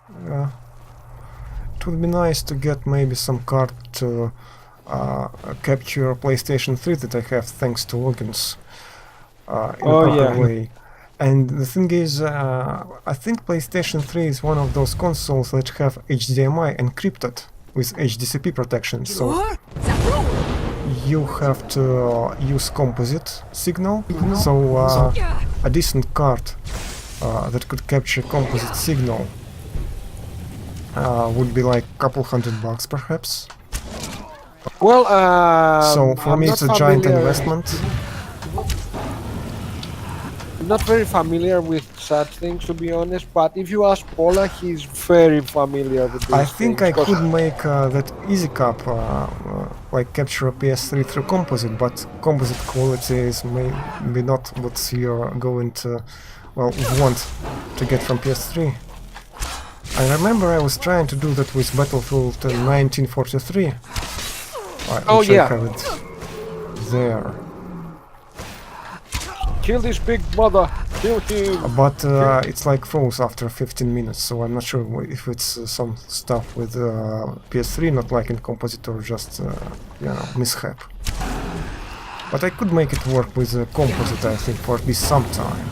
It would be nice to get maybe some card to capture PlayStation 3 that I have thanks to logins in a proper way. And the thing is, I think PlayStation 3 is one of those consoles that have HDMI encrypted with HDCP protection, so you have to use composite signal. So a decent card that could capture composite signal would be like a couple $100 perhaps. Well, so for me it's a giant investment. I'm not very familiar with such things, to be honest, but if you ask Paula, he's very familiar with these I think things. I could make that easy cap, like capture a PS3 through composite, but composite quality is maybe not what you're going to, well, want to get from PS3. I remember I was trying to do that with Battlefield 1943. Oh yeah. I have it there. Kill this big mother! Kill him! But it's like froze after 15 minutes, so I'm not sure if it's some stuff with PS3 not liking composite or just, you know, mishap. But I could make it work with composite, I think, for at least some time.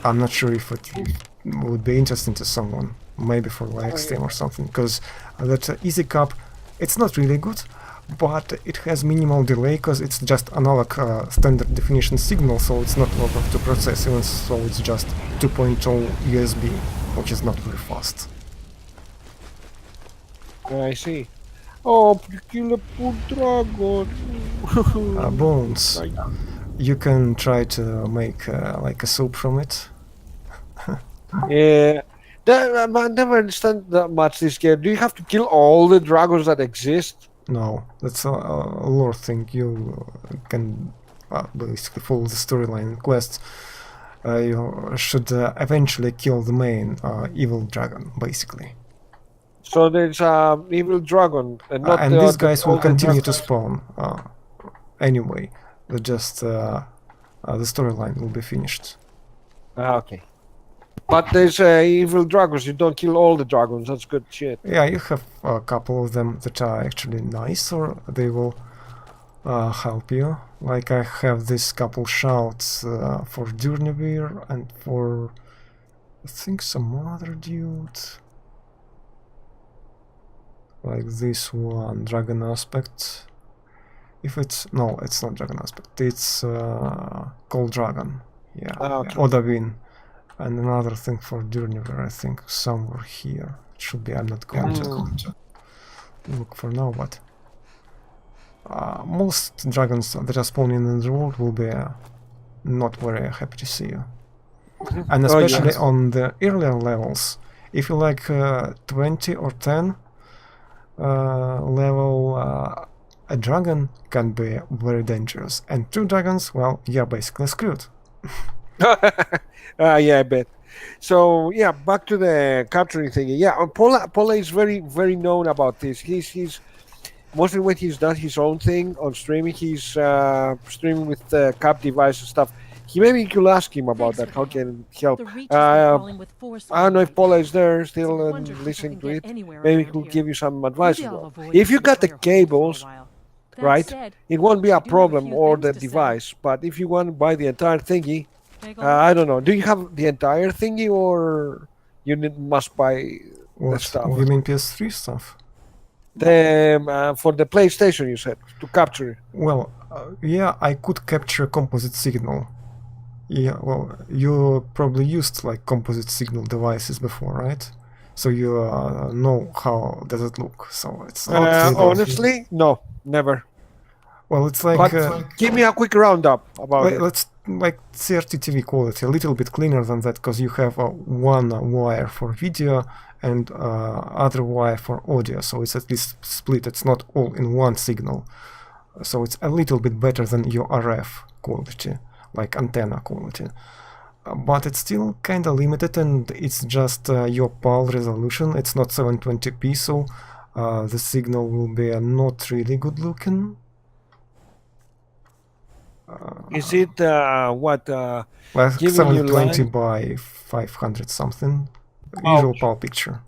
I'm not sure if it would be interesting to someone, maybe for live stream or something, because that easy cap, it's not really good. But it has minimal delay because it's just analog standard definition signal, so it's not a lot to process, even so it's just 2.0 USB, which is not very fast. I see. Oh, kill a poor dragon. Bones. You can try to make like a soup from it. Yeah. I never understand that much this game. Do you have to kill all the dragons that exist? No, that's a lore thing. You can basically follow the storyline quests. You should eventually kill the main evil dragon, basically. So there's evil dragon, and not and these guys will continue to spawn anyway. Just the storyline will be finished. Okay. But there's evil dragons. You don't kill all the dragons. That's good shit. Yeah, you have a couple of them that are actually nice, or they will help you. Like I have this couple shouts for Durnevir and for I think some other dude. Like this one, Dragon Aspect. If it's no, it's not Dragon Aspect. It's Cold Dragon. Yeah, okay. Odavin. And another thing for Durnevir, I think, somewhere here. It should be, I'm not going to look for now, but most dragons that are spawning in the world will be not very happy to see you. And especially on the earlier levels, if you like 20 or 10 level, a dragon can be very dangerous. And 2 dragons, well, you're basically screwed. Yeah, I bet. So yeah, back to the capturing thing. Yeah, Paula is very known about this. He's mostly when he's done his own thing on streaming, he's streaming with the cap device and stuff. Maybe you could ask him about that. How can he help? I don't know if Paula is there still and listening to it. Maybe he could give you some advice. If you got the cables, right, it won't be a problem or the device. But if you want to buy the entire thingy, I don't know. Do you have the entire thingy, or you must buy the stuff? You mean PS3 stuff? For the PlayStation, you said, to capture it. Well, yeah, I could capture composite signal. Yeah, well, you probably used like composite signal devices before, right? So you know how does it look. So it's not honestly, no, never. Well, it's like... But give me a quick roundup about it. Let's like CRT-TV quality, a little bit cleaner than that, because you have one wire for video and other wire for audio, so it's at least split. It's not all in one signal. So it's a little bit better than your RF quality, like antenna quality. But it's still kind of limited, and it's just your PAL resolution. It's not 720p, so the signal will be not really good looking. Is it what? Like 720 by 500 something. Usual PAL picture.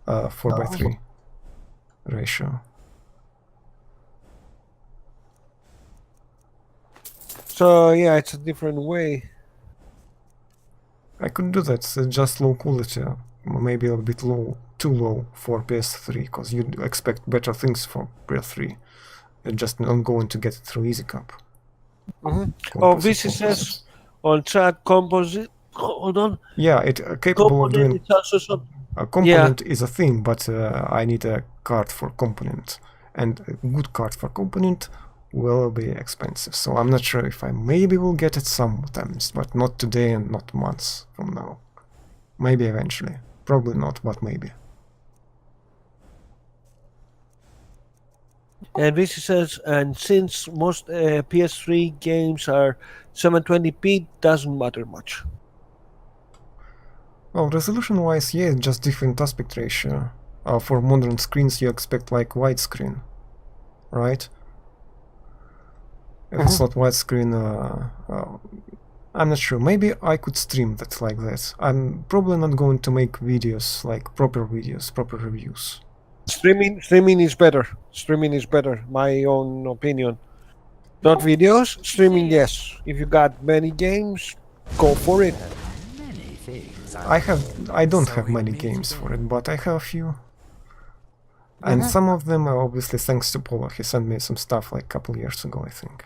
4:3 ratio. So yeah, it's a different way. I could do that, just low quality, maybe a bit low, too low for PS3, because you expect better things for PS3. You're just not going to get it through EasyCap. Oh, VC says on chat composite. Hold on. Yeah, it capable of doing. Component, it's also some. A component is a thing, but I need a card for component, and a good card for component will be expensive. So I'm not sure if I maybe will get it sometimes, but not today and not months from now. Maybe eventually. Probably not, but maybe. And VC says, and since most PS3 games are 720p, doesn't matter much. Well, resolution-wise, yeah, just different aspect ratio. For modern screens, you expect like widescreen, right? If it's not widescreen, I'm not sure. Maybe I could stream that like that. I'm probably not going to make videos, like proper videos, proper reviews. Streaming is better. Streaming is better, my own opinion. Not videos, streaming, yes. If you got many games, go for it. I don't have many games for it, but I have a few. And some of them are obviously thanks to Polo. He sent me some stuff like a couple years ago, I think.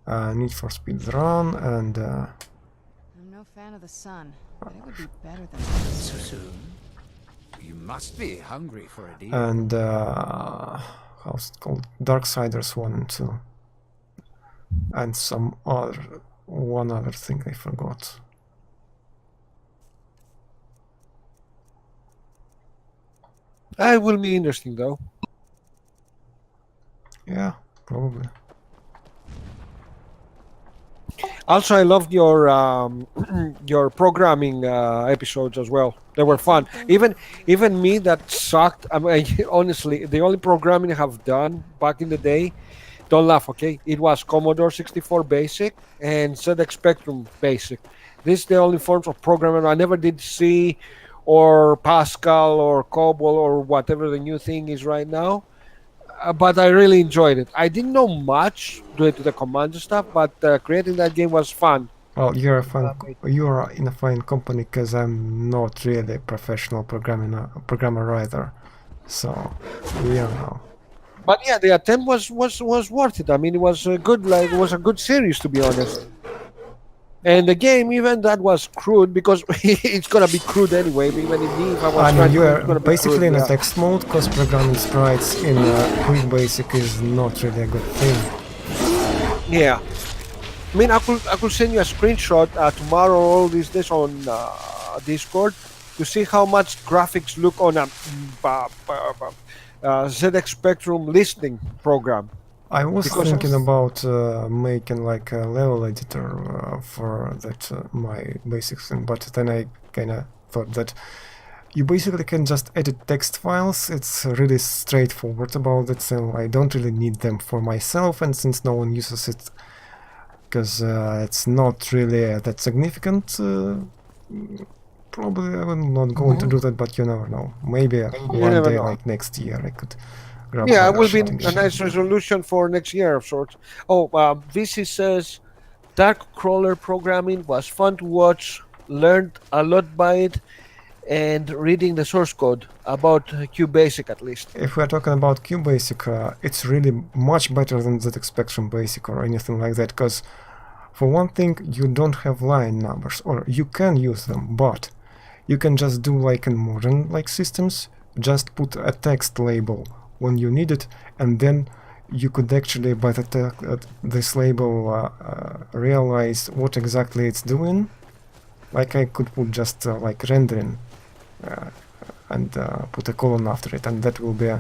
Need for Speed Run and... I'm no fan of the sun, but it would be better than this. So soon? You must be hungry for a deal. And how's it called? Darksiders 1 and 2. And one other thing I forgot. It will be interesting though. Yeah, probably. Also, I loved your your programming episodes as well. They were fun. Even me that sucked. I mean, honestly, the only programming I have done back in the day, don't laugh, okay? It was Commodore 64 Basic and ZX Spectrum Basic. These are the only forms of programming. I never did C or Pascal or COBOL or whatever the new thing is right now. But I really enjoyed it. I didn't know much due to the commands and stuff, but creating that game was fun. Well, you're in a fine company because I'm not really a professional programmer either. So, yeah. No. But yeah, the attempt was worth it. I mean, it was a good it was a good series, to be honest. And the game, even that was crude, because it's gonna be crude anyway. Even if I was you are basically in a text mode, because programming sprites in Quick Basic is not really a good thing. Yeah, I mean, I could send you a screenshot tomorrow, all these days on Discord, to see how much graphics look on a ZX Spectrum listening program. I was thinking about making like a level editor for that my basic thing, but then I kind of thought that you basically can just edit text files. It's really straightforward about it, so I don't really need them for myself, and since no one uses it, because it's not really that significant, probably I'm not going to do that, but you never know. Maybe one day, like next year, I could... Yeah, it will be a nice resolution for next year of sorts. Oh, VC says Dark Crawler programming was fun to watch, learned a lot by it, and reading the source code about QBasic at least. If we're talking about QBasic, it's really much better than ZX Spectrum Basic or anything like that, because for one thing, you don't have line numbers, or you can use them, but you can just do like in modern systems, just put a text label when you need it, and then you could actually by this label realize what exactly it's doing. Like I could put just like rendering and put a colon after it, and that will be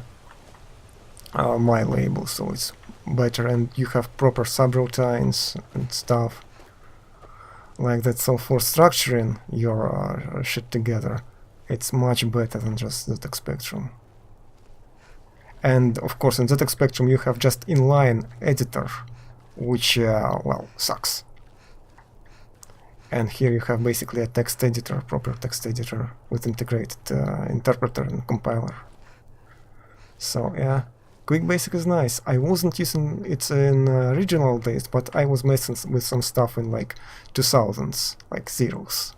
my label, so it's better, and you have proper subroutines and stuff like that. So for structuring your shit together, it's much better than just ZX Spectrum. And of course in ZX Spectrum you have just inline editor, which well, sucks. And here you have basically a text editor, proper text editor with integrated interpreter and compiler. So yeah, Quick Basic is nice. I wasn't using it in original days, but I was messing with some stuff in like 2000s, like zeros.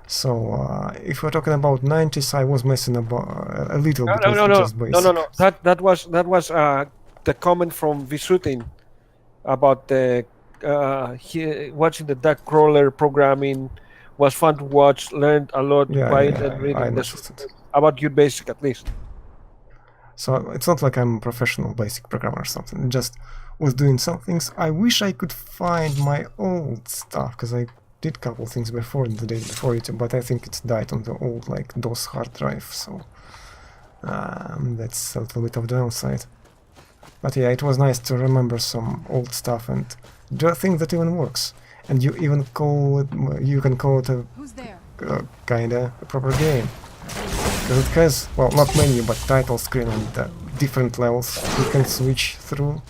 So if we're talking about 90s, I was messing about a little bit with just basic. No. That was the comment from Visutin about the watching the duck crawler programming was fun to watch. Learned a lot by it and I reading noticed it. about Qt Basic at least. So it's not like I'm a professional basic programmer or something. Just was doing some things. I wish I could find my old stuff, because I did a couple things before in the day before it, but I think it's died on the old like DOS hard drive. So that's a little bit of downside. But yeah, it was nice to remember some old stuff and do a thing that even works. And you even call it, you can call it a Who's there? kinda a proper game. Because it has, well, not menu, but title screen and different levels you can switch through.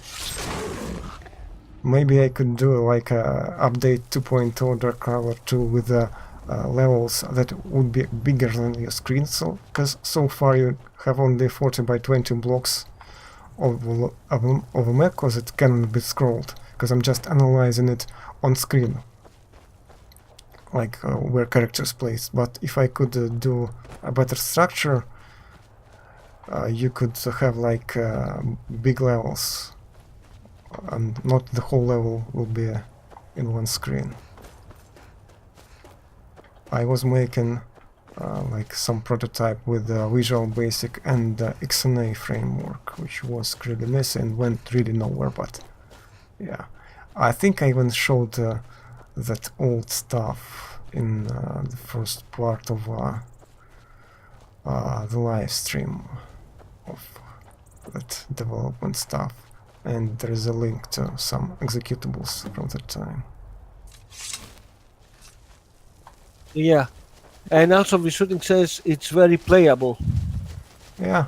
Maybe I could do like a update 2.0 Dark Crawler 2 with levels that would be bigger than your screen. So, because so far you have only 40 by 20 blocks of a map, because it cannot be scrolled, because I'm just analyzing it on screen, like where characters placed. But if I could do a better structure, you could have like big levels, and not the whole level will be in one screen. I was making like some prototype with Visual Basic and XNA framework, which was really messy and went really nowhere, but yeah. I think I even showed that old stuff in the first part of the live stream of that development stuff, and there is a link to some executables from that time. Yeah, and also Visutin says it's very playable. Yeah,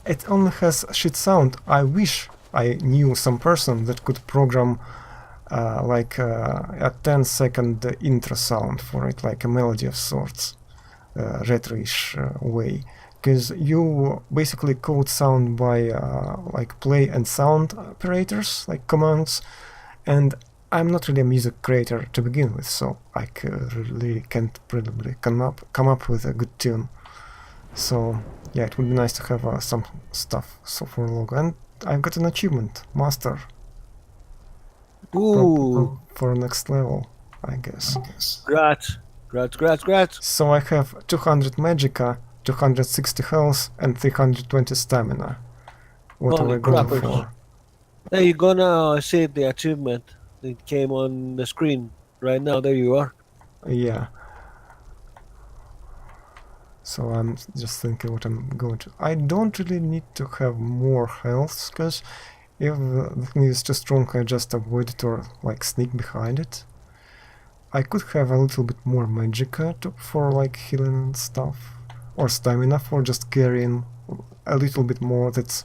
it only has shit sound. I wish I knew some person that could program like a 10-second intro sound for it, like a melody of sorts, retro-ish way. Because you basically code sound by like play and sound operators, like commands, and I'm not really a music creator to begin with, so I really can't probably come up with a good tune. So yeah, it would be nice to have some stuff so for log. And I've got an achievement, master. Ooh, For next level, I guess. Grats. So I have 200 magicka, 260 health, and 320 stamina. What are Holy we going crappers. for? Hey, you're gonna save the achievement. It came on the screen right now. There you are. Yeah. So I'm just thinking what I'm going to... I don't really need to have more health, because if the thing is too strong, I just avoid it or like sneak behind it. I could have a little bit more magicka for like healing and stuff, or stamina for just carrying a little bit more. That's,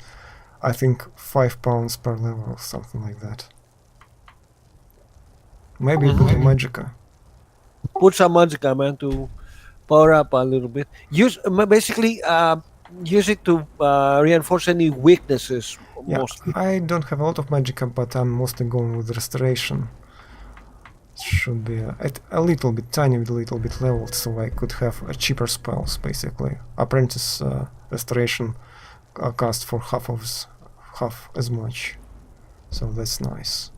I think, 5 pounds per level or something like that. Maybe put a magicka. Put some magicka, man, to power up a little bit. Use basically use it to reinforce any weaknesses. Yeah, Mostly. I don't have a lot of magicka, but I'm mostly going with restoration. Should be at a little bit, tiny little bit leveled, so I could have cheaper spells, basically. Apprentice restoration cost for half as much, so that's nice.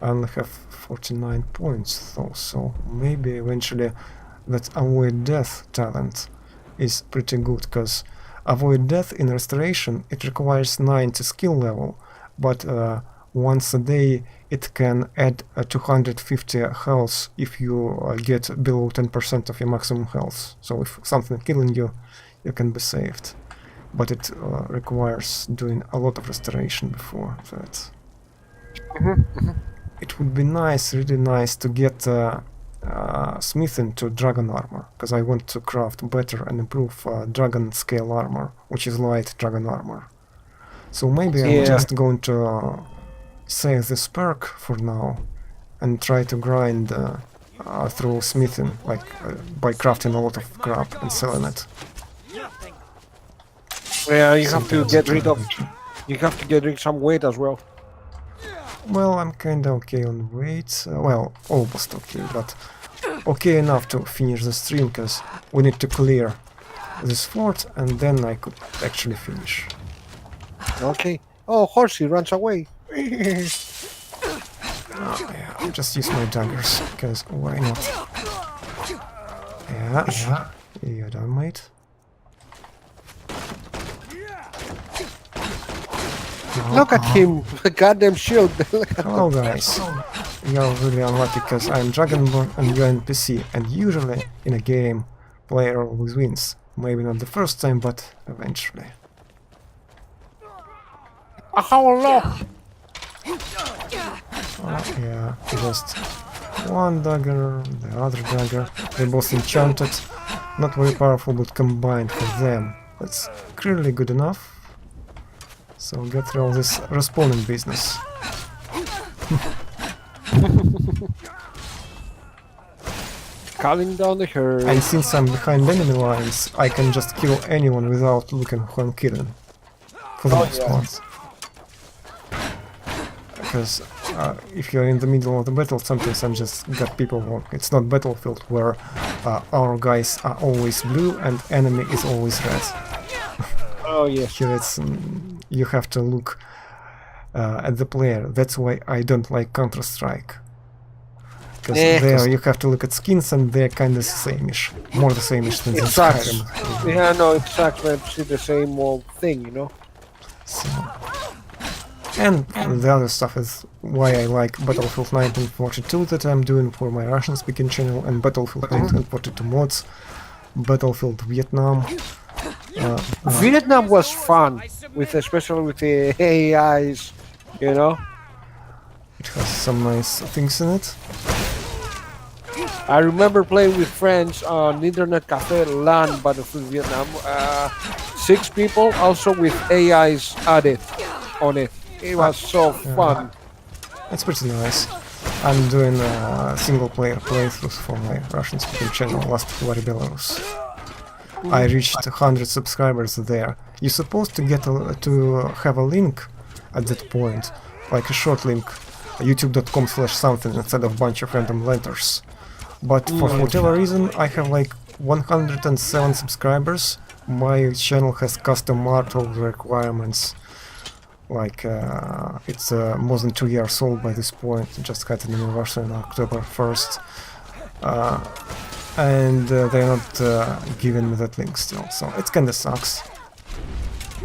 I only have 49 points though, so maybe eventually that avoid death talent is pretty good, because avoid death in restoration, it requires 90 skill level, but once a day it can add 250 health if you get below 10% of your maximum health. So if something killing you, you can be saved. But it requires doing a lot of restoration before that. It would be nice, really nice, to get smithing to dragon armor, because I want to craft better and improve dragon scale armor, which is light dragon armor. So maybe I'm just going to save this perk for now and try to grind through smithing, like by crafting a lot of crap and selling it. Yeah, you have to Sometimes get I rid of. try. You have to get rid of some weight as well. Well, I'm kinda okay on weight. Well, almost okay, but okay enough to finish the stream, because we need to clear this fort, and then I could actually finish. Okay. Oh, horsey runs away. Yeah, just use my daggers, because why not? Yeah, you're done, mate. Look at him, the goddamn shield. Hello guys. You're really unlucky because I'm Dragonborn and you're NPC, and usually in a game, player always wins. Maybe not the first time, but eventually. How long? Yeah, just one dagger, the other dagger. They're both enchanted. Not very powerful, but combined for them, that's clearly good enough. So get through all this respawning business. Calling down the herd. And since I'm behind enemy lines, I can just kill anyone without looking who I'm killing. For the most part. Because if you're in the middle of the battle, sometimes I'm just got people wrong. It's not Battlefield where our guys are always blue and enemy is always red. Oh yes. Here it's you have to look at the player. That's why I don't like Counter-Strike. Because there you have to look at skins and they're kind of same-ish. More the same-ish than It the sucks. Skyrim. Yeah, no, it sucks when you see the same old thing, you know. So. And the other stuff is why I like Battlefield 1942 that I'm doing for my Russian-speaking channel, and Battlefield 1942 mods, Battlefield Vietnam. Vietnam was fun, especially with the AIs, you know. It has some nice things in it. I remember playing with friends on Internet Cafe LAN Battlefield Vietnam. 6 people, also with AIs added on it. It was so fun. It's pretty nice. I'm doing single-player playthroughs for my Russian-speaking channel, LastofAvari Belarus. I reached 100 subscribers there. You're supposed to get to have a link at that point, like a short link, youtube.com/something instead of a bunch of random letters. But for whatever reason, I have like 107 subscribers. My channel has custom art, all the requirements. Like it's more than 2 years old by this point. Just had an anniversary on October 1st. And they're not giving me that link still, so it kinda sucks.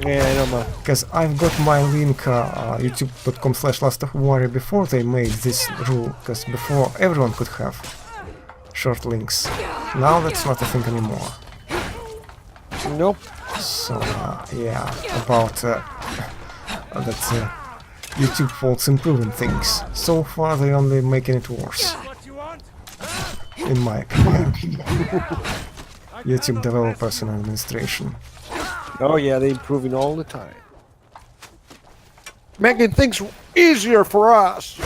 Yeah, I know, man. Because I've got my link youtube.com/LastofAvari before they made this rule, because before everyone could have short links. Now that's not a thing anymore. Nope. So yeah, about that's YouTube faults improving things. So far they're only making it worse. In my opinion. YouTube developers and administration. Oh yeah, they're improving all the time. Making things easier for us.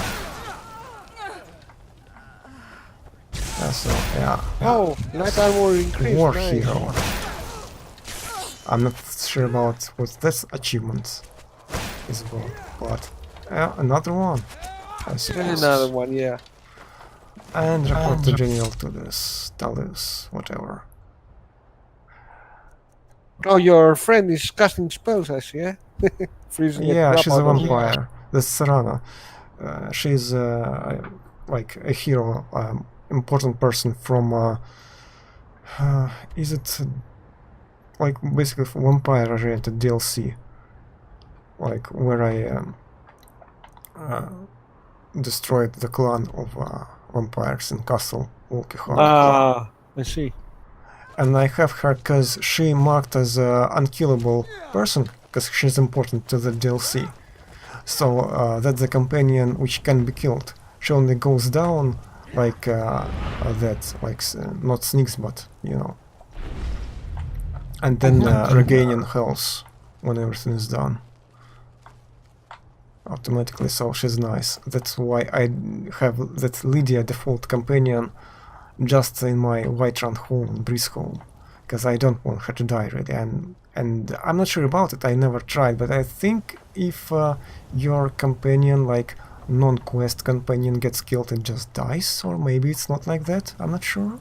So yeah. Oh, night armor increased. War nice. hero. I'm not sure about what this achievement is about, but another one, I suppose. Another one, yeah. And report the general to this, Talus, whatever. Oh, your friend is casting spells, I see, yeah? Freezing the Yeah, crap she's a out of me. vampire. This Serana. She's like a hero, important person from. Is it like basically vampire-oriented DLC? Like where I destroyed the clan of vampires in Castle Wolkihar. Ah, I see. And I have her because she marked as an unkillable person, because she's important to the DLC. So that's the companion which can be killed. She only goes down like that, like not sneaks, but you know. And then regaining health when everything is done. automatically, so she's nice. That's why I have that Lydia default companion just in my Whiterun home in Breeze home, because I don't want her to die really, and I'm not sure about it, I never tried, but I think if your companion, like non-quest companion, gets killed and just dies, or maybe it's not like that, I'm not sure.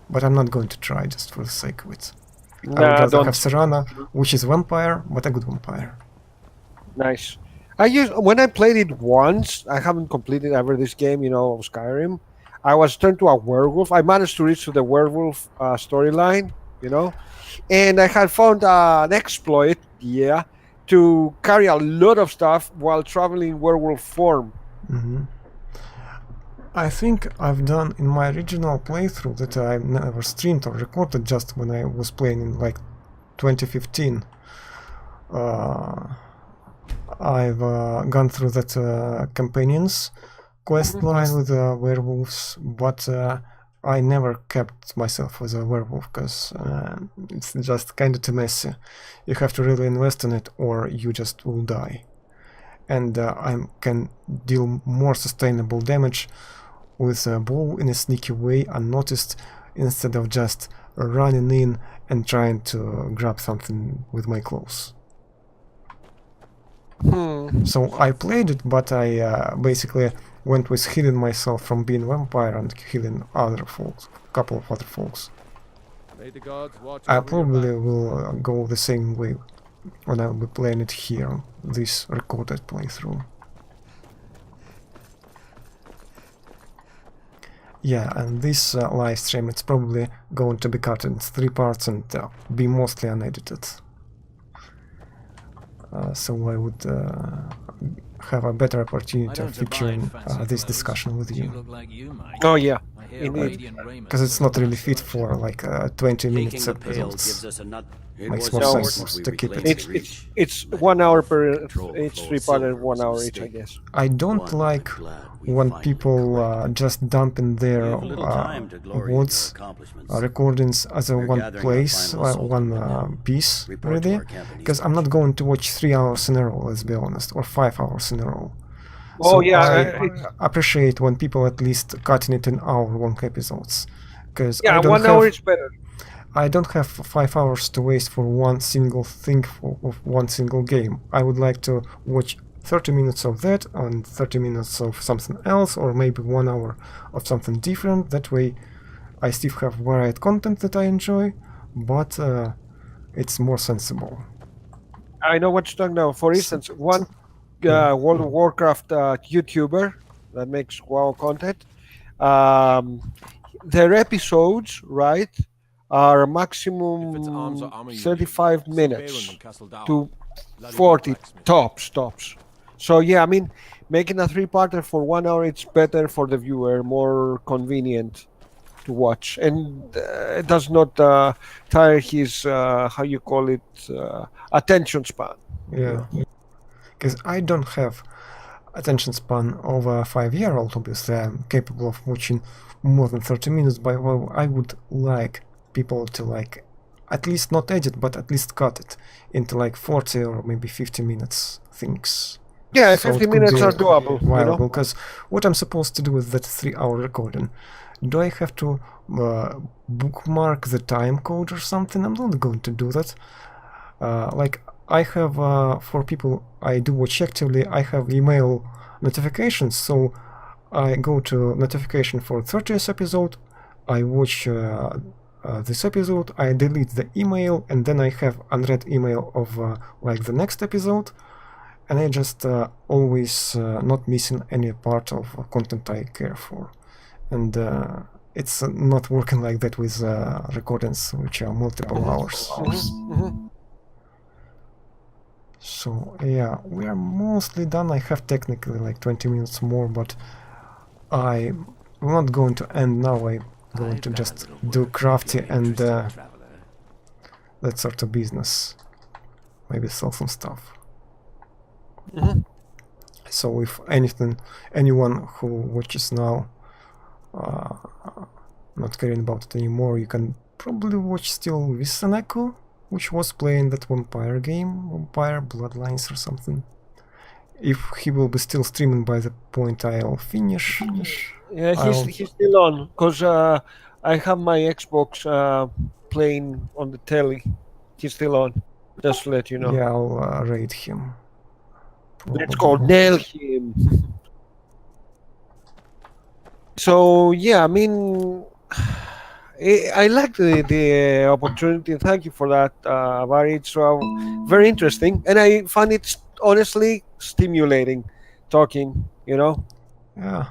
But I'm not going to try just for the sake of it. I would rather have Serana, which is vampire, but a good vampire. Nice. When I played it once, I haven't completed ever this game, of Skyrim. I was turned to a werewolf. I managed to reach to the werewolf storyline, and I had found an exploit, to carry a lot of stuff while traveling werewolf form. I think I've done in my original playthrough that I never streamed or recorded, just when I was playing in like 2015. I've gone through that companions quest line with werewolves, but I never kept myself as a werewolf because it's just kind of too messy. You have to really invest in it or you just will die. And I can deal more sustainable damage with a bow in a sneaky way, unnoticed, instead of just running in and trying to grab something with my claws. So I played it, but I basically went with healing myself from being vampire and healing other folks, couple of other folks. I probably will go the same way when I will be playing it here, this recorded playthrough. Yeah, and this live stream, it's probably going to be cut in 3 parts and be mostly unedited. So I would have a better opportunity of featuring this discussion with you. Oh yeah, because it's not really fit for like 20 minutes episodes. Makes more sense to keep it. It's 1 hour per each 3 part and 1 hour each, I guess. I don't like when people just dump in their words recordings as a one place, one piece, really, because I'm not going to watch 3 hours in a row, let's be honest, or 5 hours in a row. Oh so yeah, I appreciate when people at least cutting it in hour-long episodes, because yeah, 1 hour is better. I don't have 5 hours to waste for one single thing of one single game. I would like to watch 30 minutes of that and 30 minutes of something else, or maybe 1 hour of something different. That way I still have varied content that I enjoy, but it's more sensible. I know what you're talking about. For instance, one World of Warcraft YouTuber that makes WoW content, their episodes, right, are maximum 35 minutes to 40 tops. So yeah, I mean, making a 3-parter for 1 hour, it's better for the viewer, more convenient to watch, and it does not tire his how you call it, attention span. Yeah, because I don't have attention span of a 5-year-old. Obviously, I'm capable of watching more than 30 minutes, but well, I would like people to like at least not edit, but at least cut it into like 40 or maybe 50 minutes things. Yeah, so 50 minutes are doable. Viable, because what I'm supposed to do with that 3-hour recording? Do I have to bookmark the time code or something? I'm not going to do that. Like I have, for people I do watch actively, I have email notifications, so I go to notification for 30th episode, I watch this episode, I delete the email, and then I have unread email of like the next episode, and I just always not missing any part of content I care for. And it's not working like that with recordings which are multiple hours. So yeah, we are mostly done. I have technically like 20 minutes more, but I'm not going to end now. I'm going to just do crafty and that sort of business. Maybe sell some stuff. So if anyone who watches now not caring about it anymore, you can probably watch still Visaneko, which was playing that vampire game, Vampire Bloodlines or something. if he will be still streaming by the point I'll finish. Yeah, I'll- he's still on because I have my Xbox playing on the telly. He's still on. Just to let you know. Yeah, I'll raid him. Let's go nail him. So yeah, I mean, I like the opportunity. Thank you for that, Vari. It's very interesting, and I find it honestly stimulating talking. You know, Yeah.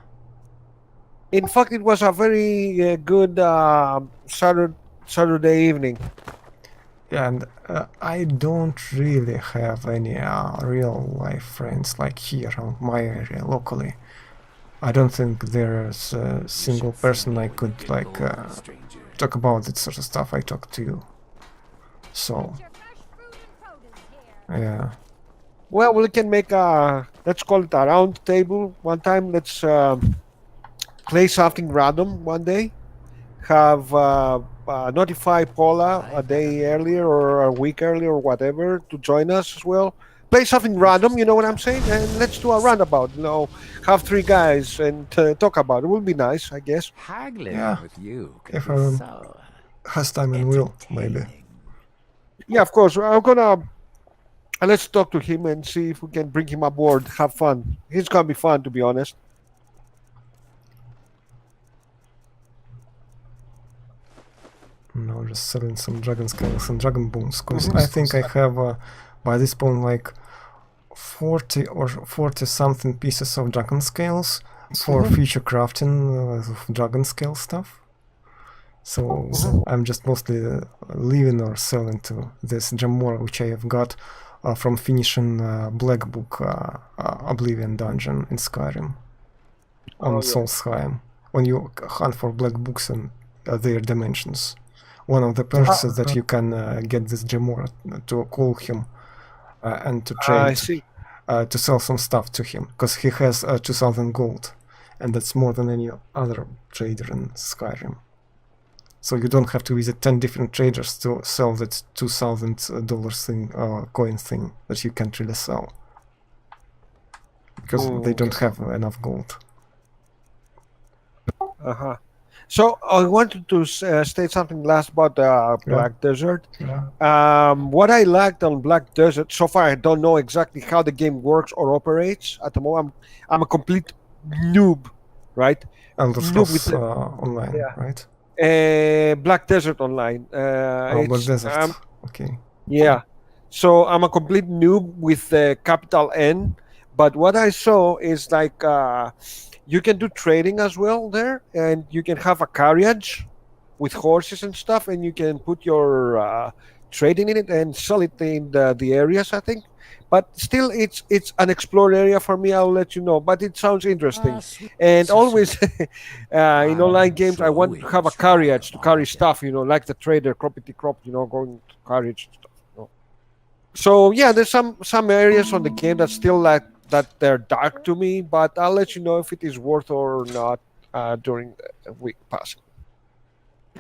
in fact, it was a very good Saturday evening. Yeah, and I don't really have any real life friends like here around my area locally. I don't think there's a single person I could like talk about this sort of stuff I talk to you. So yeah, Well, we can make a, let's call it a round table one time. Let's play something random one day. Have notify Paula a day earlier or a week earlier or whatever to join us as well. Play something random, you know what I'm saying? And let's do a roundabout. You know, have 3 guys and talk about it. It will be nice, I guess. Haggling Yeah. with you could If be I so has time and will maybe. entertaining. Yeah, of course. I'm gonna let's talk to him and see if we can bring him aboard. Have fun. It's gonna be fun, to be honest. No, just selling some dragon scales and dragon bones, because I think I have by this point like 40 or 40 something pieces of dragon scales for future crafting of dragon scale stuff. So I'm just mostly leaving or selling to this Jamora, which I have got from finishing Black Book Oblivion dungeon in Skyrim on Solstheim. When you hunt for black books and their dimensions. One of the perks is that you can get this Jamora to call him and to I trade, see. to sell some stuff to him, because he has 2000 gold, and that's more than any other trader in Skyrim. So you don't have to visit 10 different traders to sell that $2,000 thing, coin thing that you can't really sell, because they don't have enough gold. Uh-huh. So I wanted to state something last about Black Desert. Yeah. What I liked on Black Desert, so far I don't know exactly how the game works or operates. At the moment, I'm a complete noob, right? Elder Noob Scrolls with the- Online, yeah. right? Black Desert Online. Oh, Black it's, Desert. Okay. yeah. So I'm a complete noob with the capital N. But what I saw is like you can do trading as well there, and you can have a carriage with horses and stuff, and you can put your trading in it and sell it in the areas, I think. But still, it's an explored area for me. I'll let you know. But it sounds interesting. And always in online games, I want to have a carriage to carry stuff. You know, like the trader, croppity crop. You know, going to carriage and stuff. You know? So yeah, there's some areas on the game that still like that they're dark to me. But I'll let you know if it is worth or not during the week passing.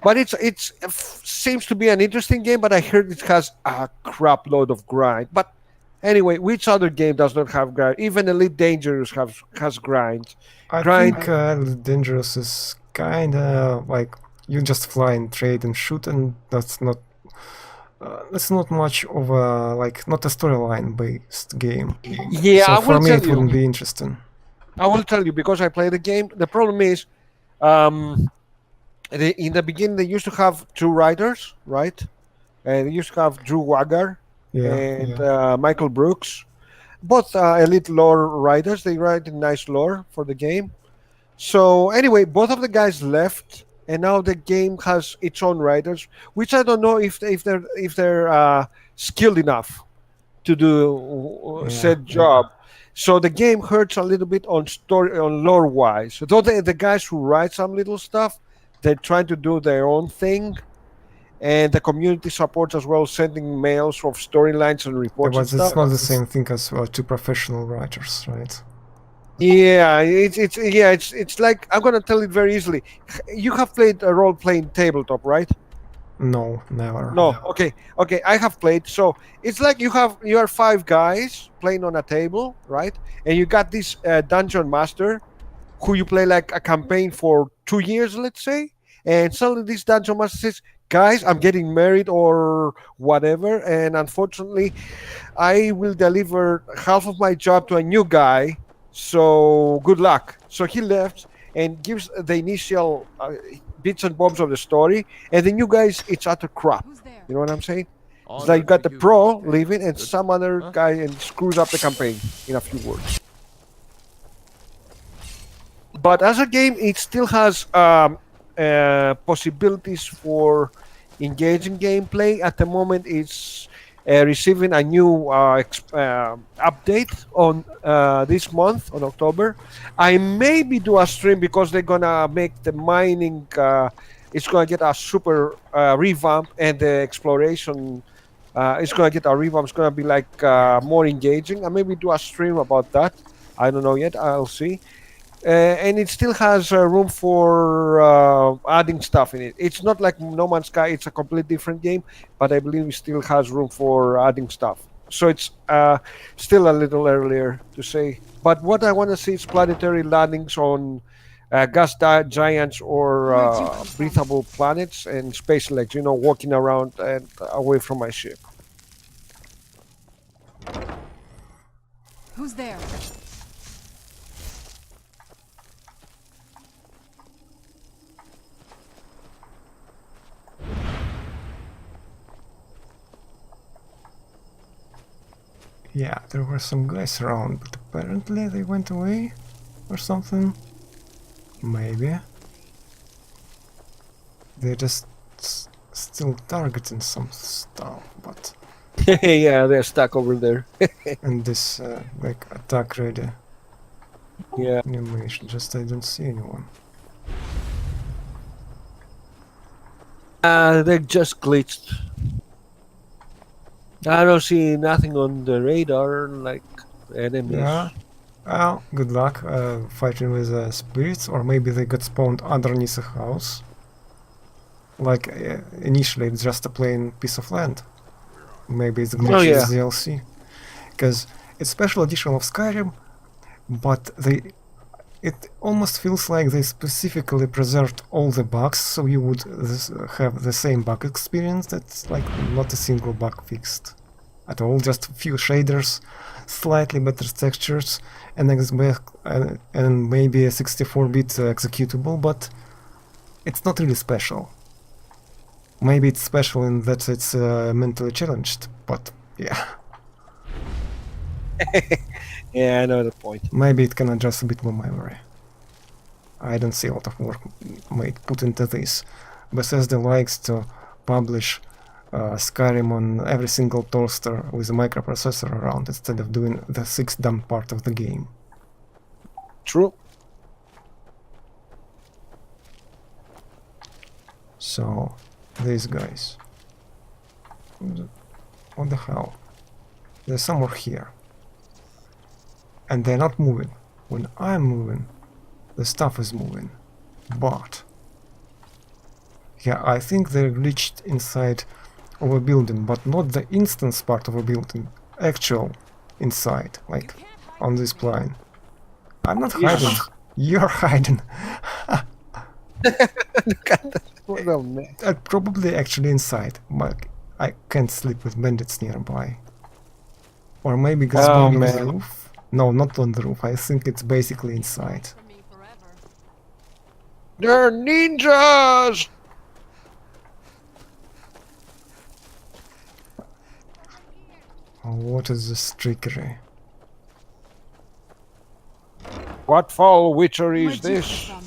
But it seems to be an interesting game. But I heard it has a crap load of grind. But anyway, which other game does not have grind? Even Elite Dangerous has grind. I Grind. think Dangerous is kind of like you just fly and trade and shoot, and that's not much of a not a storyline based game. Yeah, So I for will me tell it you. wouldn't be interesting. I will tell you because I play the game. The problem is, in the beginning they used to have 2 writers, right? And they used to have Drew Waggar Yeah, and Michael Brooks, both elite lore writers. They write nice lore for the game. So anyway, both of the guys left, and now the game has its own writers, which I don't know if they're skilled enough to do said job. So the game hurts a little bit on lore wise. Though the guys who write some little stuff, they're trying to do their own thing. And the community supports as well, sending mails of storylines and reports but and it's stuff. not the same thing as 2 professional writers, right? Yeah, it's like I'm gonna tell it very easily. You have played a role-playing tabletop, right? No, never. No, okay, I have played. So it's like you are 5 guys playing on a table, right? And you got this dungeon master who you play like a campaign for 2 years, let's say. And suddenly this dungeon master says, "Guys, I'm getting married or whatever, and unfortunately, I will deliver half of my job to a new guy. So good luck." So he left and gives the initial bits and bobs of the story, and the new guys, it's utter crap. Who's there? You know what I'm saying? It's like you got the pro leaving and some other guy and screws up the campaign in a few words. But as a game, it still has possibilities for engaging gameplay. At the moment, it's receiving a new update on this month, on October. I maybe do a stream because they're gonna make the mining. It's gonna get a super revamp, and the exploration is gonna get a revamp. It's gonna be like more engaging. I maybe do a stream about that. I don't know yet. I'll see. And it still has room for adding stuff in it. It's not like No Man's Sky, it's a completely different game, but I believe it still has room for adding stuff. So it's still a little earlier to say. But what I want to see is planetary landings on gas giants or breathable planets and space legs, walking around and away from my ship. Who's there? Yeah, there were some guys around, but apparently they went away or something. Maybe. They're just still targeting some stuff, but... Yeah, they're stuck over there. And this, like, attack ready Yeah. animation, just I don't see anyone. They're just glitched. I don't see nothing on the radar, like enemies. Yeah. Well, good luck fighting with spirits, or maybe they got spawned underneath a house. Like, initially it's just a plain piece of land. Maybe it's glitches DLC. Because it's special edition of Skyrim, but it almost feels like they specifically preserved all the bugs, so you would have the same bug experience. That's like not a single bug fixed at all, just a few shaders, slightly better textures, and maybe a 64-bit executable, but it's not really special. Maybe it's special in that it's mentally challenged, but yeah. Yeah, I know the point. Maybe it can adjust a bit more memory. I don't see a lot of work put into this. Bethesda likes to publish Skyrim on every single toaster with a microprocessor around instead of doing the 6th dumb part of the game. True. So, these guys. What the hell? They're somewhere here. And they're not moving. When I'm moving, the stuff is moving. But yeah, I think they're glitched inside of a building, but not the instance part of a building. Actual inside, like on this plane. I'm not hiding. You're hiding. What a mess. Probably actually inside, but I can't sleep with bandits nearby. Or maybe it's on the roof. No, not on the roof. I think it's basically inside. For me forever. They're ninjas! Oh, what is this trickery? What foul witchery is Where'd you this? come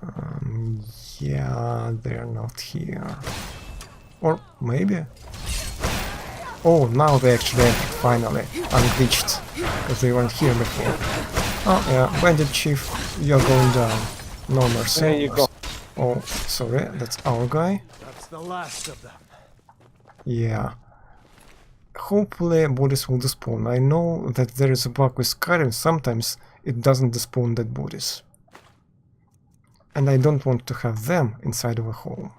Um, yeah, they're not here. Or maybe? Oh, now they actually entered, finally, unglitched, because they weren't here before. Oh yeah, Bandit Chief, you're going down. No mercy. There you go. Oh, sorry, that's our guy. That's the last of them. Yeah. Hopefully bodies will despawn. I know that there is a bug with Skyrim, sometimes it doesn't despawn dead bodies. And I don't want to have them inside of a home.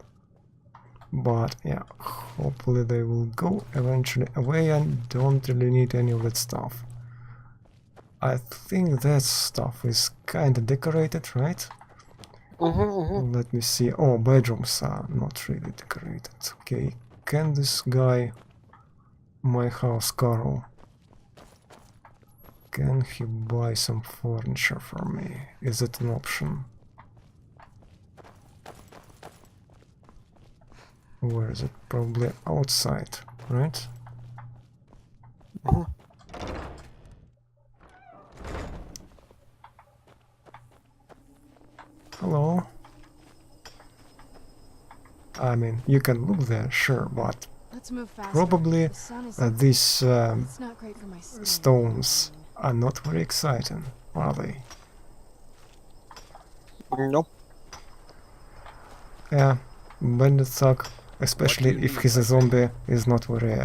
But yeah, hopefully they will go eventually away and don't really need any of that stuff. I think that stuff is kinda decorated, right? Let me see. Oh, bedrooms are not really decorated. Okay, can this guy, my house Carl, can he buy some furniture for me? Is it an option? Where is it? Probably outside, right? Hello? I mean, you can look there, sure, but Let's move faster. probably The sun is these it's not great for my skin. stones are not very exciting, are they? Nope. Yeah, bandit thug, especially do you if need, he's a my friend? zombie, is not very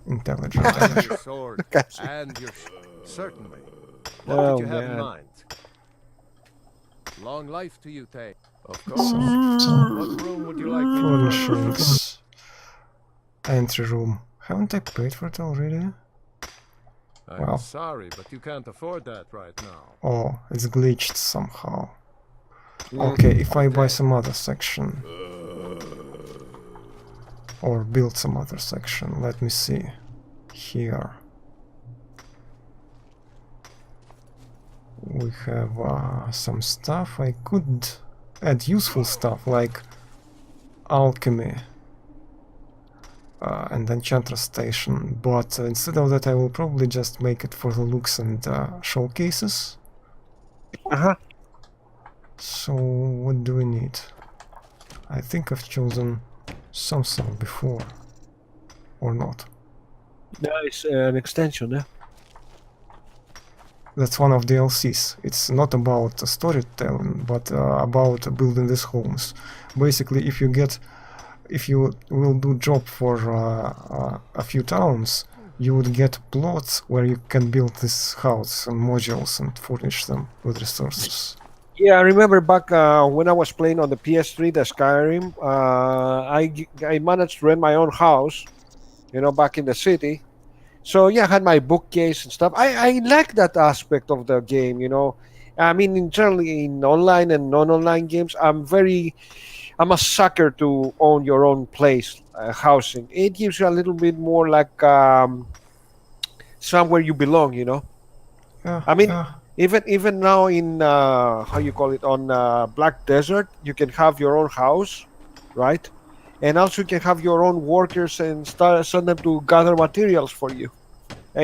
intelligent. And your sword. And your... Certainly. What Oh, did you have in man. mind? Long life to you, Tay. Of So, course. What room would you like me to furnish? furnishings. Entry room. Haven't I paid for it already? I'm Well. sorry, but you can't afford that right now. Oh, it's glitched somehow. Okay, if I buy some other section. Or build some other section, let me see. Here. We have some stuff. I could add useful stuff like alchemy and enchantress station, but instead of that I will probably just make it for the looks and showcases. So what do we need? I think I've chosen something before, or not. Nice, an extension, yeah. That's one of the DLCs. It's not about storytelling, but about building these homes. Basically, if you will do job for a few towns, you would get plots where you can build this house and modules and furnish them with resources. Yeah, I remember back when I was playing on the PS3, the Skyrim, I managed to rent my own house, back in the city. So yeah, I had my bookcase and stuff. I like that aspect of the game, I mean, generally in online and non-online games, I'm a sucker to own your own place, housing. It gives you a little bit more like somewhere you belong, Yeah, I mean, yeah. even now in how you call it, on Black Desert, you can have your own house, right? And also you can have your own workers and send them to gather materials for you.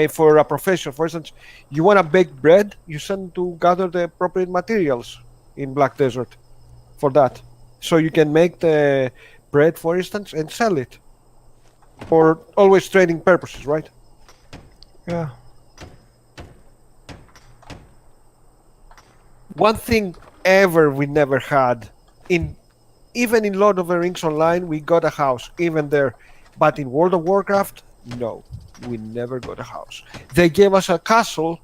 For a profession, for instance, you want to bake bread, you send them to gather the appropriate materials in Black Desert for that. So you can make the bread, for instance, and sell it. For always trading purposes, right? Yeah. One thing ever we never had, even in Lord of the Rings Online, we got a house, even there. But in World of Warcraft, no, we never got a house. They gave us a castle,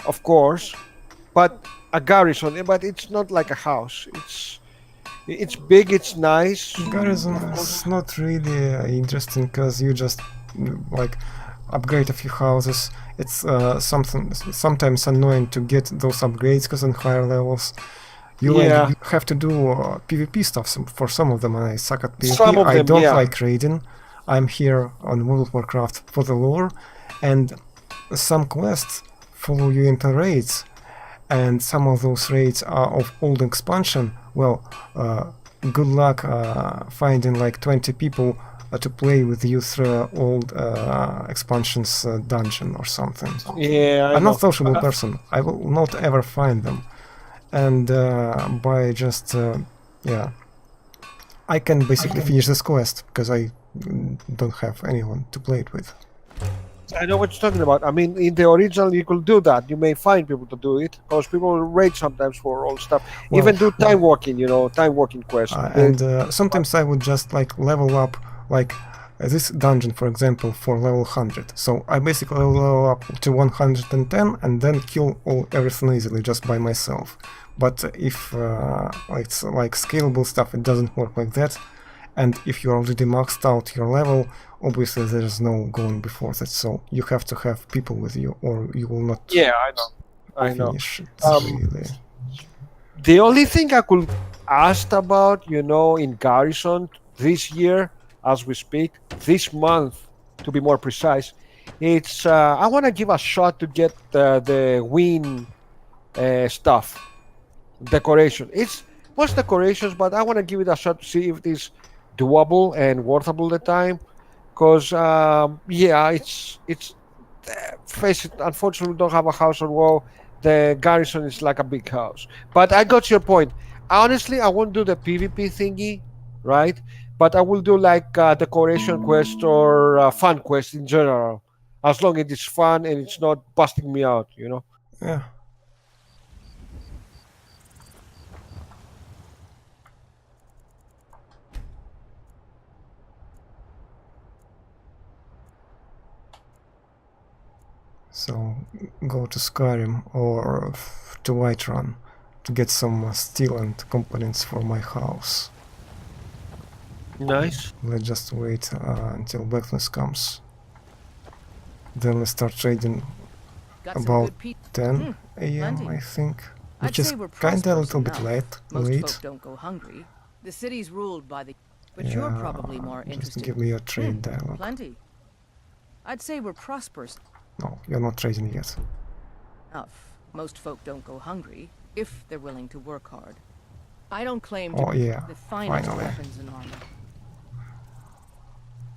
of course, but a garrison. But it's not like a house. It's big. It's nice. Garrison is not really interesting because you just like upgrade a few houses. It's sometimes annoying to get those upgrades because on higher levels you like have to do PvP stuff for some of them, and I suck at PvP. Some of I them, don't yeah. like raiding. I'm here on World of Warcraft for the lore, and some quests follow you into raids, and some of those raids are of old expansion. Well, good luck finding like 20 people to play with you through old expansions dungeon or something. Yeah, I'm not a sociable person. I will not ever find them. And by just, I can basically finish this quest because I don't have anyone to play it with. I know what you're talking about. I mean, in the original, you could do that. You may find people to do it because people will raid sometimes for old stuff. Well, Even do time walking, time walking quests. And sometimes I would just like level up, like this dungeon, for example, for level 100. So I basically level up to 110 and then kill everything easily just by myself. But if it's like scalable stuff, it doesn't work like that. And if you already maxed out your level, obviously there is no going before that. So you have to have people with you, or you will not Yeah, I know. finish it. Um, Really. The only thing I could ask about, in Garrison this year, as we speak, this month, to be more precise, it's I want to give a shot to get the win stuff, decoration. It's what's decorations, but I want to give it a shot to see if it's doable and worthable the time. Because yeah, it's face it. Unfortunately, we don't have a house on WoW. The garrison is like a big house. But I got your point. Honestly, I won't do the PvP thingy, right? But I will do like decoration quest or fun quest in general, as long as it's fun and it's not busting me out. Yeah. So go to Skyrim or to Whiterun to get some steel and components for my house. Nice. Let's just wait until blackness comes. Then let's start trading Got some about good pe- 10 a.m. plenty. I think, I'd which is say we're kinda a prosperous little bit enough. late. Most Late. folk don't go hungry. The city's ruled by the... But you're Yeah, probably more just interested. give me your trade dialogue. Plenty. I'd say we're prosperous No, you're not trading yet. enough. Most folk don't go hungry if they're willing to work hard. I don't claim to Oh be yeah, the finest finally. weapons and armor.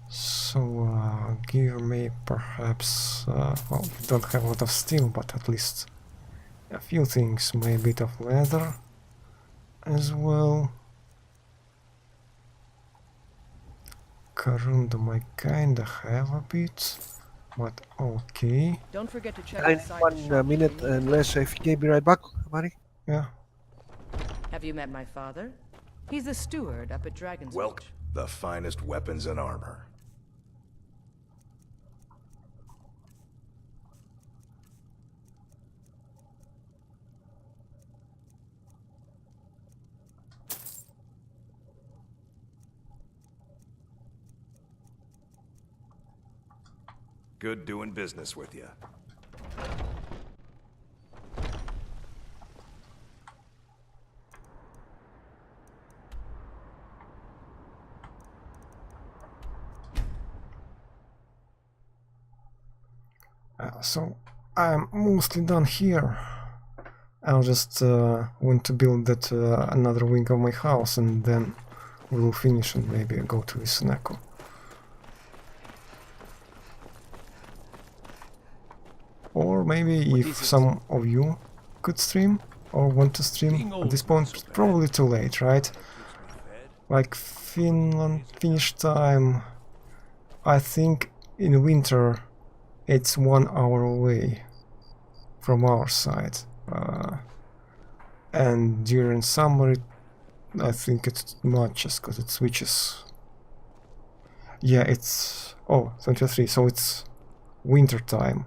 So gear may perhaps, well, we don't have a lot of steel, but at least a few things, maybe a bit of leather as well. Corundum I kinda have a bit, but okay. Don't forget to check And inside the one shop minute when you- unless if you be right back, Mari. Yeah. Have you met my father? He's the steward up at Dragon's Welk, Reach. the finest weapons and armor. Good doing business with you. So I'm mostly done here. I'll just want to build that another wing of my house, and then we'll finish and maybe go to Isuneko. Or maybe if some of you could stream or want to stream at this point, it's probably too late, right? Like Finland finish time, I think in winter it's 1 hour away from our side, and during summer I think it's matches because it switches. Yeah, it's 23, so it's winter time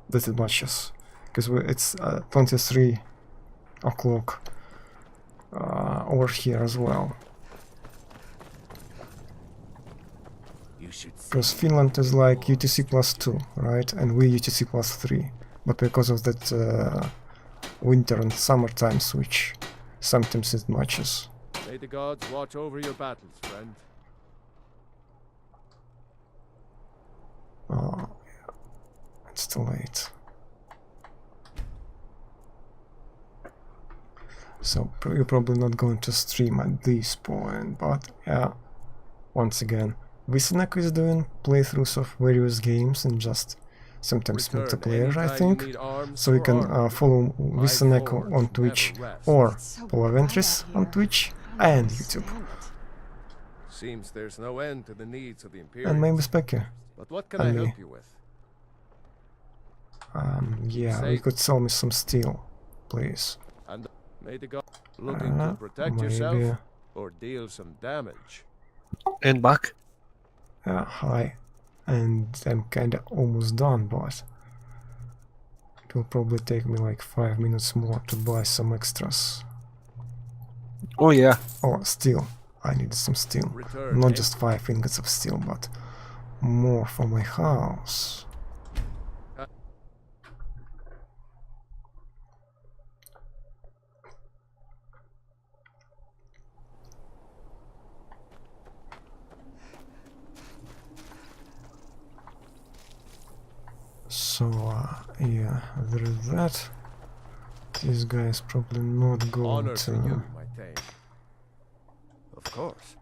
that it matches, because it's 23 o'clock over here as well. Because Finland is like UTC +2, right? And we UTC +3. But because of that winter and summertime switch, sometimes it matches. May the gods watch over your battles, friend. Oh, yeah. It's too late. So you're probably not going to stream at this point, but yeah, once again, Visineko is doing playthroughs of various games and just sometimes Return multiplayer, I anytime think. you need arms So you or can armor. follow My Visineko forwards on never Twitch rest. or It's so Polaventris quiet on here. Twitch I don't and YouTube. understand it. Seems there's no end to the needs of the Imperium. And maybe Specky. But what can and I me. help you with? Yeah, you safe. could sell me some steel, please. And may the god looking to protect maybe. yourself or deal some damage. And back. Hi. And I'm kinda almost done, but it will probably take me like 5 minutes more to buy some extras. Oh yeah. Oh, still, I needed some steel. Return Not empty. just 5 ingots of steel, but more for my house. So, yeah, there is that. This guy is probably not going Honor to you, to... my Thane. Of course.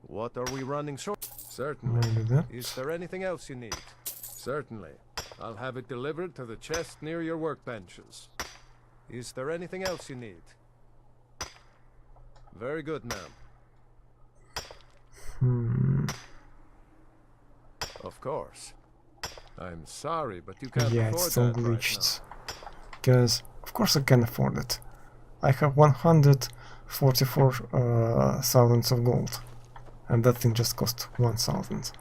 What are we running short? Certainly. Maybe that. Is there anything else you need? Certainly. I'll have it delivered to the chest near your workbenches. Is there anything else you need? Very good, ma'am. Of course. I'm sorry, but you can't Yeah, afford it's still that right glitched. Because, of course I can afford it. I have 144,000 of gold. And that thing just cost 1,000.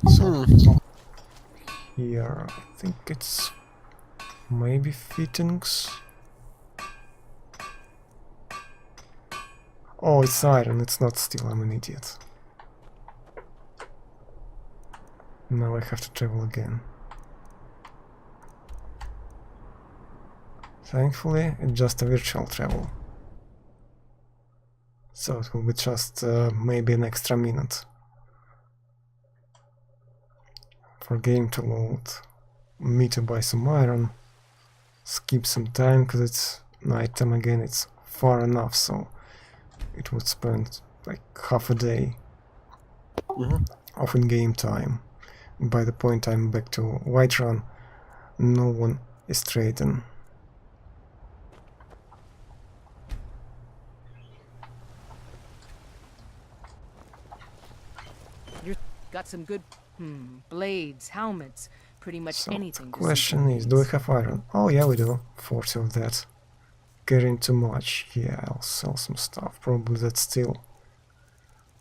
So, here, I think it's maybe fittings. Oh, it's iron, it's not steel, I'm an idiot. Now I have to travel again. Thankfully, it's just a virtual travel. So it will be just maybe an extra minute for game to load. Me to buy some iron, skip some time because it's night time again, it's far enough, so it would spend like half a day of in-game time. By the point I'm back to Whiterun, no one is trading. You've got some good blades, helmets, pretty much So anything. the to suit question your is, do we needs. have iron? Oh yeah, we do. 40 of that. Carrying too much. Yeah, I'll sell some stuff. Probably that steel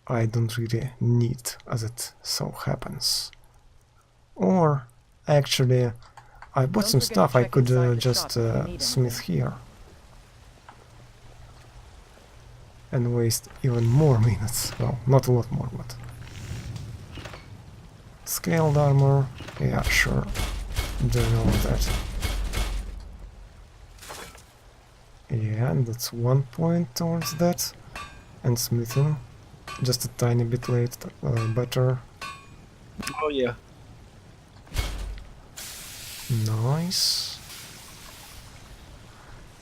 I don't really need, as it so happens. Or, actually, I bought Don't some forget to stuff I check could inside the just shop if you need smith anything. here. And waste even more minutes. Well, not a lot more, but... Scaled armor, yeah, sure. Doing all of that. Yeah, and that's 1 point towards that. And smithing, just a tiny bit late, better. Oh yeah. Nice.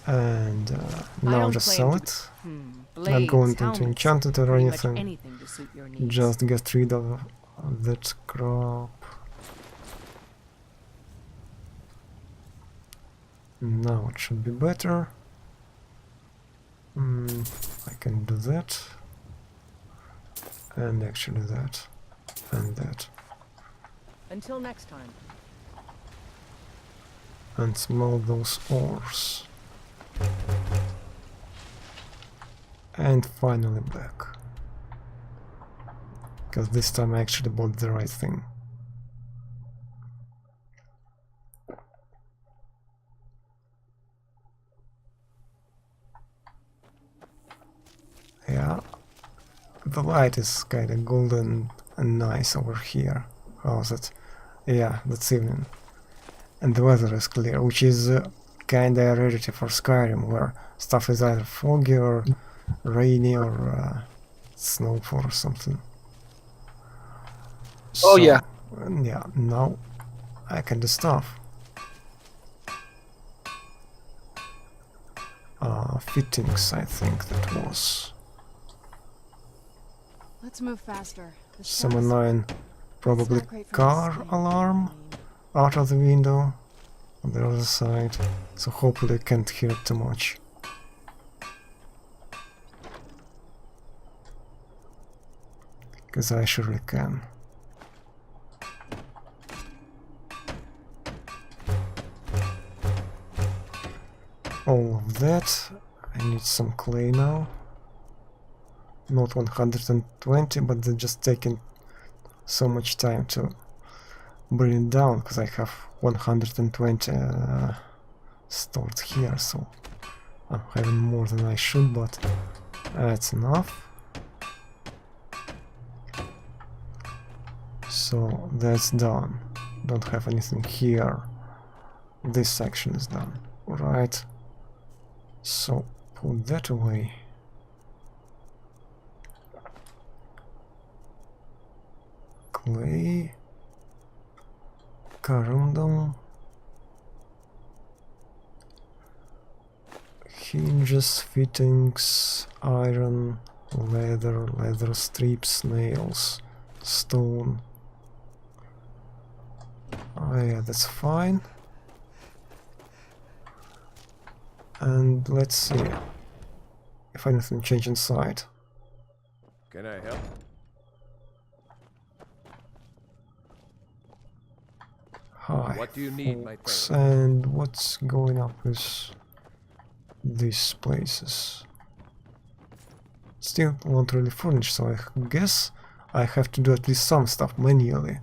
And I now don't just claim sell to it. Not Blades, going into helmets, enchanted or pretty much anything. anything to suit your needs. Just get rid of that crap. Now it should be better. I can do that. And actually that. And that. Until next time. And smell those ores. And finally back. Because this time I actually bought the right thing. Yeah, the light is kinda golden and nice over here. How's it? Yeah, that's evening. And the weather is clear, which is kinda a rarity for Skyrim, where stuff is either foggy or rainy or snowfall or something. Oh, yeah. Yeah, now I can do stuff. Fittings, I think that was. Let's move faster. The Some shell's- annoying, probably not great for car my skin. alarm out of the window on the other side, so hopefully I can't hear it too much. Because I surely can. All of that. I need some clay now. Not 120, but they're just taking so much time to bring it down, because I have 120 stored here, so I'm having more than I should, but that's enough. So that's done. Don't have anything here. This section is done. Right. So put that away. Clay. Corundum. Hinges, fittings, iron, leather strips, nails, stone. Oh yeah, that's fine. And let's see if anything changed inside. Can I help? Hi, What do you need, my folks, friend? and what's going up with these places? Still not really furnished, so I guess I have to do at least some stuff manually.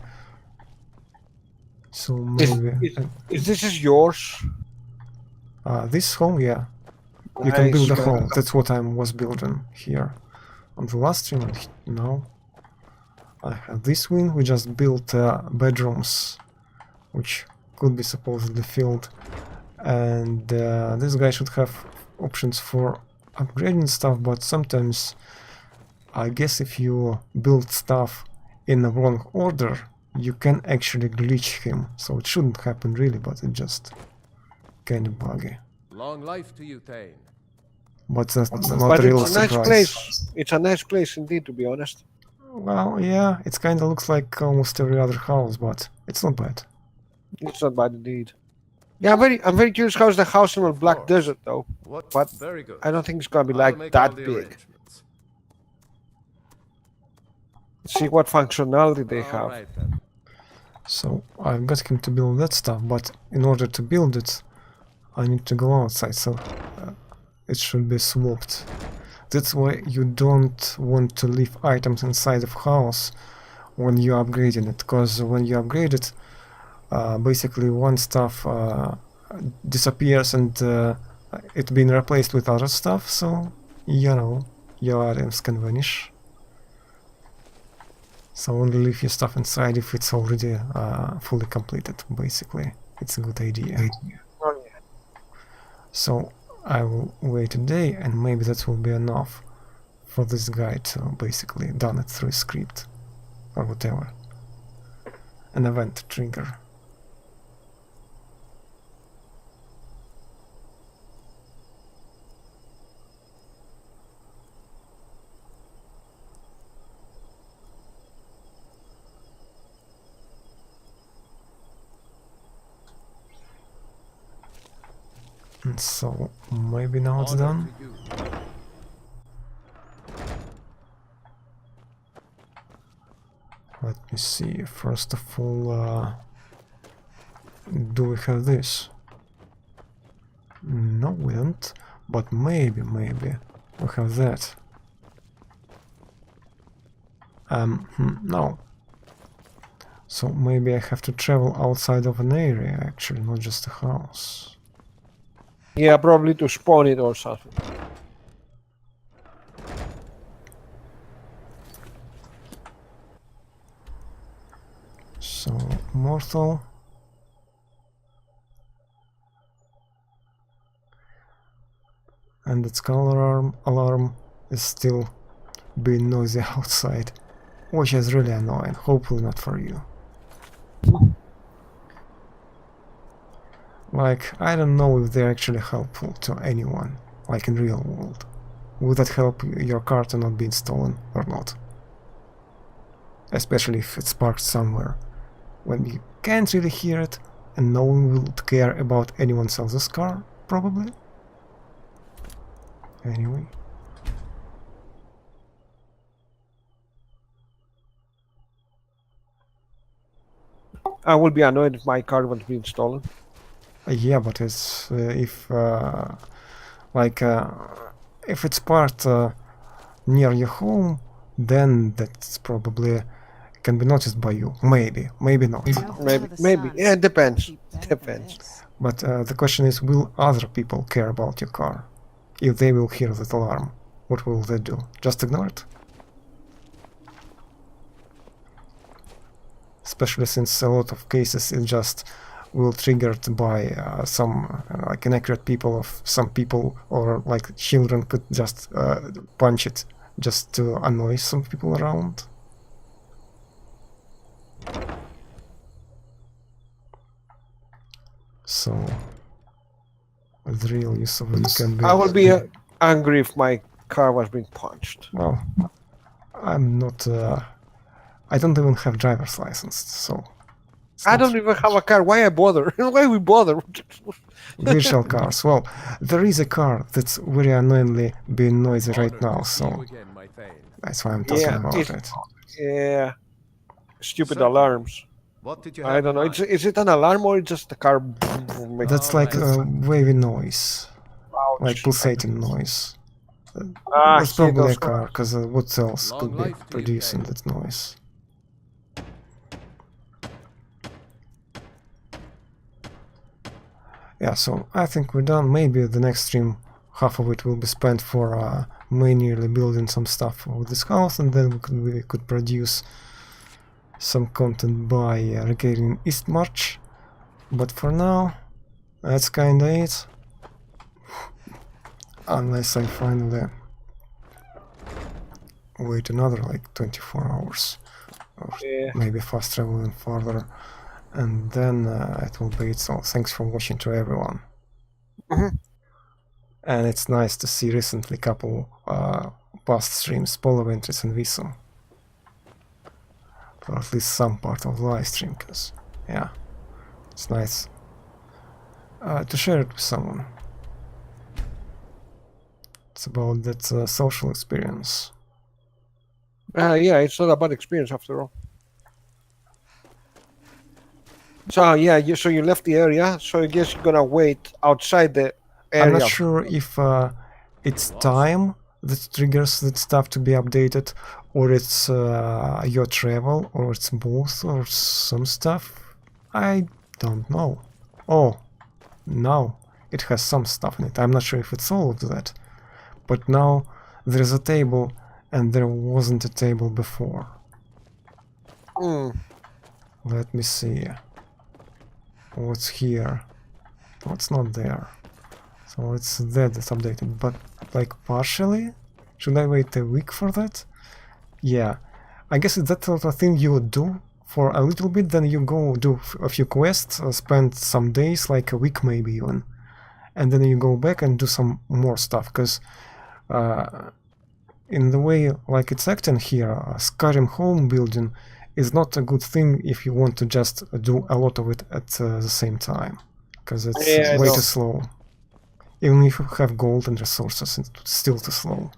So maybe Is this is yours? this home, yeah. You can build a Nice. home. That's what I was building here on the last stream. And now I have this wing. We just built bedrooms, which could be supposedly filled, and this guy should have options for upgrading stuff. But sometimes, I guess, if you build stuff in the wrong order, you can actually glitch him. So it shouldn't happen really, but it just kind of buggy. Long life to you, Thane. But that's not But a real it's a nice surprise. place. It's a nice place indeed, to be honest. Well, yeah, it kind of looks like almost every other house, but it's not bad. It's not bad indeed. Yeah, I'm very curious how's the house in the Black Desert though. What? But Very good. I don't think it's gonna be I'll like make all that the big. arrangements. See what functionality they All have. right, then. So I've got him to build that stuff, but in order to build it, I need to go outside, so it should be swapped. That's why you don't want to leave items inside of house when you're upgrading it, because when you upgrade it, basically one stuff disappears and it's been replaced with other stuff, so you know, your items can vanish. So only leave your stuff inside if it's already fully completed, basically. It's a good idea. Oh, yeah. So I will wait a day, and maybe that will be enough for this guy to basically done it through a script or whatever. An event trigger. And so maybe now it's Honor done. to you. Let me see. First of all, do we have this? No, we don't. But maybe we have that. No. So maybe I have to travel outside of an area, actually, not just a house. Yeah, probably to spawn it or something. So, mortal. And its color alarm is still being noisy outside, which is really annoying. Hopefully not for you. Like, I don't know if they're actually helpful to anyone, like in real world. Would that help your car to not being stolen or not? Especially if it's parked somewhere, when you can't really hear it and no one will care about anyone else's car, probably. Anyway. I would be annoyed if my car was being stolen. Yeah, but it's if if it's parked near your home, then that's probably can be noticed by you. Maybe not. Maybe. Yeah, it depends. Depends. But the question is, will other people care about your car? if they will hear that alarm, what will they do? Just ignore it? Especially since a lot of cases it just will triggered by some like inaccurate people of some people, or like children could just punch it just to annoy some people around. So the real use of it can be... I would be angry if my car was being punched. Well, I'm not... I don't even have driver's license, so... I don't even have a car. Why I bother? Why we bother? Virtual cars. Well, there is a car that's very annoyingly being noisy right Honored now, to see you so again, my Thane. that's why I'm talking about it. Yeah. Stupid Certainly. alarms. What did you I have don't know. in mind? Is it an alarm or just a car? That's like a wavy noise, like Ouch. pulsating noise. Ah, That's here probably a goes. car, because what else Long could be life to you, producing Thane. that noise? Yeah, so I think we're done. Maybe the next stream, half of it will be spent for manually building some stuff with this house, and then we could produce some content by recording East March. But for now, that's kinda it. Unless I finally wait another like 24 hours, or Yeah. maybe fast traveling further, and then it will be it. So thanks for watching to everyone. And it's nice to see recently couple past streams, Polar Entries and Viso, or at least some part of the live stream, because yeah, it's nice to share it with someone. It's about that social experience. Yeah, it's not about experience after all. So yeah, so you left the area. So I guess you're gonna wait outside the area. I'm not sure if it's time that triggers that stuff to be updated, or it's your travel, or it's both, or some stuff. I don't know. Oh, now it has some stuff in it. I'm not sure if it's all of that. But now there's a table, and there wasn't a table before. Let me see. What's here? What's not there? So it's that's updated, but like partially? Should I wait a week for that? Yeah, I guess it's that sort of thing you would do for a little bit, then you go do a few quests, spend some days, like a week maybe even, and then you go back and do some more stuff, because in the way like it's acting here, Skyrim home building is not a good thing if you want to just do a lot of it at the same time, because it's way too slow. Even if you have gold and resources, it's still too slow.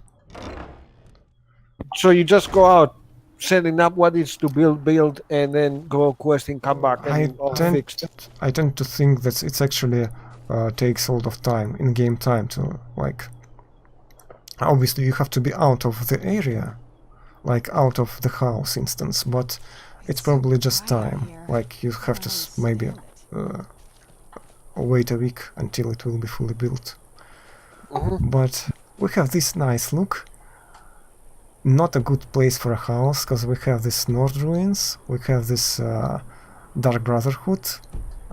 So you just go out, setting up what is to build, and then go questing, come back, and all fixed. I tend to think that it's actually takes a lot of time, in-game time, to like... Obviously you have to be out of the area, like out of the house instance, but it's probably just time. Like you have to maybe wait a week until it will be fully built. But we have this nice look. Not a good place for a house, because we have this Nord ruins, we have this Dark Brotherhood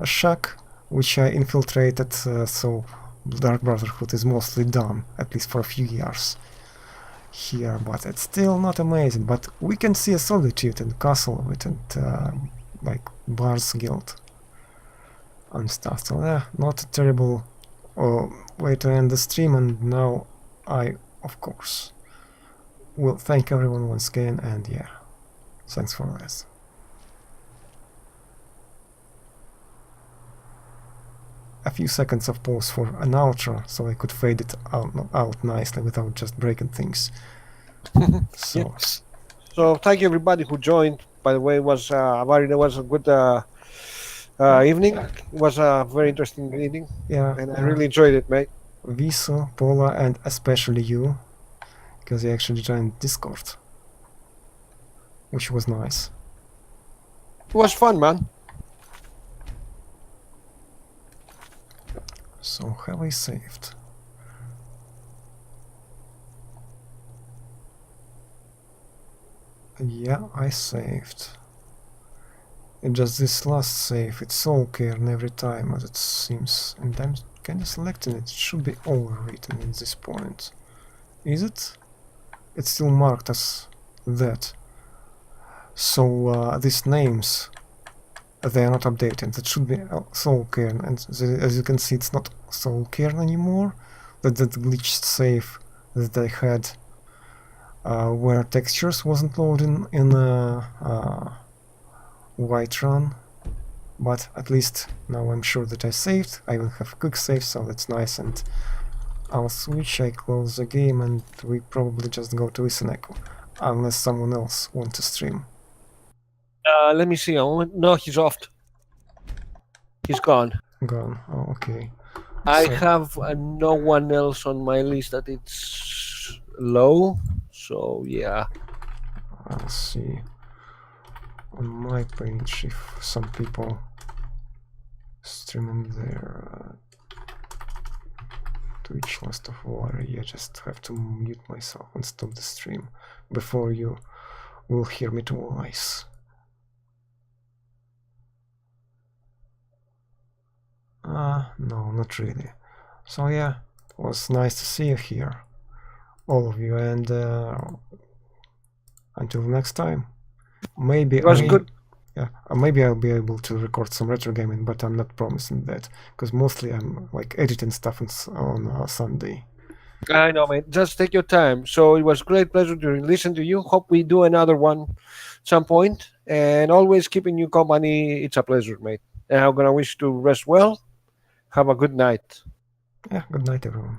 shack, which I infiltrated, so Dark Brotherhood is mostly done, at least for a few years here, but it's still not amazing. But we can see a Solitude and Castle of it, and like Bard's Guild and stuff. So yeah, not a terrible way to end the stream, and now I, of course, will thank everyone once again, and yeah, thanks for this. A few seconds of pause for an outro, so I could fade it out nicely without just breaking things. So, So thank you everybody who joined. By the way, it was Avari, was a good evening. It was a very interesting evening, yeah, and I really enjoyed it, mate. Viso, Paula, and especially you, because you actually joined Discord, which was nice. It was fun, man. So have I saved? Yeah, I saved. It's just this last save, it's all cairn every time as it seems, and I'm kinda selecting it. It should be overwritten at this point. Is it? It's still marked as that. So these names, they are not updated. That should be Soul Cairn, and as you can see, it's not Soul Cairn anymore. That glitched save that I had, where textures wasn't loading in Whiterun, but at least now I'm sure that I saved. I will have quick save, so that's nice. And I'll switch. I close the game, and we probably just go to Iseneco, unless someone else wants to stream. Let me see. No, he's off. He's gone. Gone. Oh, okay. I So- have no one else on my list that it's low. So yeah. I'll see on my page if some people streaming their Twitch LastofAvari. I just have to mute myself and stop the stream before you will hear me twice. No, not really. So yeah, it was nice to see you here, all of you, and until next time. Maybe It was good. Yeah, maybe I'll be able to record some retro gaming, but I'm not promising that, because mostly I'm like editing stuff on Sunday. I know, mate. Just take your time. So it was great pleasure to listen to you. Hope we do another one some point. And always keeping you company. It's a pleasure, mate. And I'm gonna wish you to rest well. Have a good night. Yeah, good night, everyone.